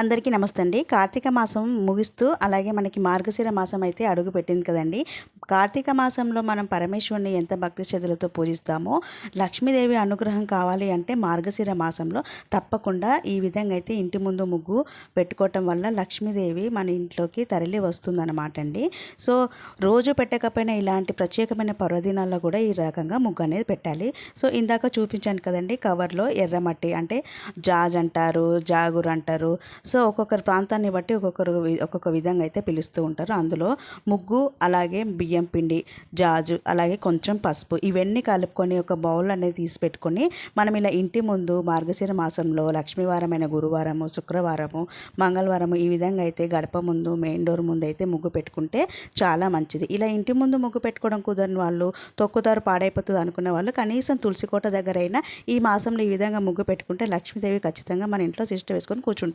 అందరికీ నమస్తే అండి. కార్తీక మాసం ముగిస్తూ అలాగే మనకి మార్గశిర మాసం అయితే అడుగు పెట్టింది కదండి. కార్తీక మాసంలో మనం పరమేశ్వరుని ఎంత భక్తి శ్రద్ధలతో పూజిస్తామో, లక్ష్మీదేవి అనుగ్రహం కావాలి అంటే మార్గశిర మాసంలో తప్పకుండా ఈ విధంగా అయితే ఇంటి ముందు ముగ్గు పెట్టుకోవటం వల్ల లక్ష్మీదేవి మన ఇంట్లోకి తరలి వస్తుందన్నమాట అండి. సో రోజు పెట్టకపోయినా ఇలాంటి ప్రత్యేకమైన పర్వదినాల్లో కూడా ఈ రకంగా ముగ్గు అనేది పెట్టాలి. సో ఇందాక చూపించాను కదండి, కవర్లో ఎర్రమట్టి అంటే జాజ్ అంటారు, జాగురు అంటారు. సో ఒక్కొక్కరి ప్రాంతాన్ని బట్టి ఒక్కొక్క విధంగా అయితే పిలుస్తూ ఉంటారు. అందులో ముగ్గు, అలాగే బియ్యం పిండి, జాజు, అలాగే కొంచెం పసుపు ఇవన్నీ కలుపుకొని ఒక బౌల్ అనేది తీసి పెట్టుకొని మనం ఇలా ఇంటి ముందు మార్గశిర మాసంలో లక్ష్మీవారమైన గురువారము, శుక్రవారము, మంగళవారము ఈ విధంగా అయితే గడప ముందు, మెయిన్ డోర్ ముందు అయితే ముగ్గు పెట్టుకుంటే చాలా మంచిది. ఇలా ఇంటి ముందు ముగ్గు పెట్టుకోవడం కుదరని వాళ్ళు, తొక్కుతారు పాడైపోతుంది అనుకునే వాళ్ళు కనీసం తులసి కోట దగ్గర అయినా ఈ మాసంలో ఈ విధంగా ముగ్గు పెట్టుకుంటే లక్ష్మీదేవి ఖచ్చితంగా మన ఇంట్లో సిస్టర్ వేసుకొని కూర్చుంటుంది.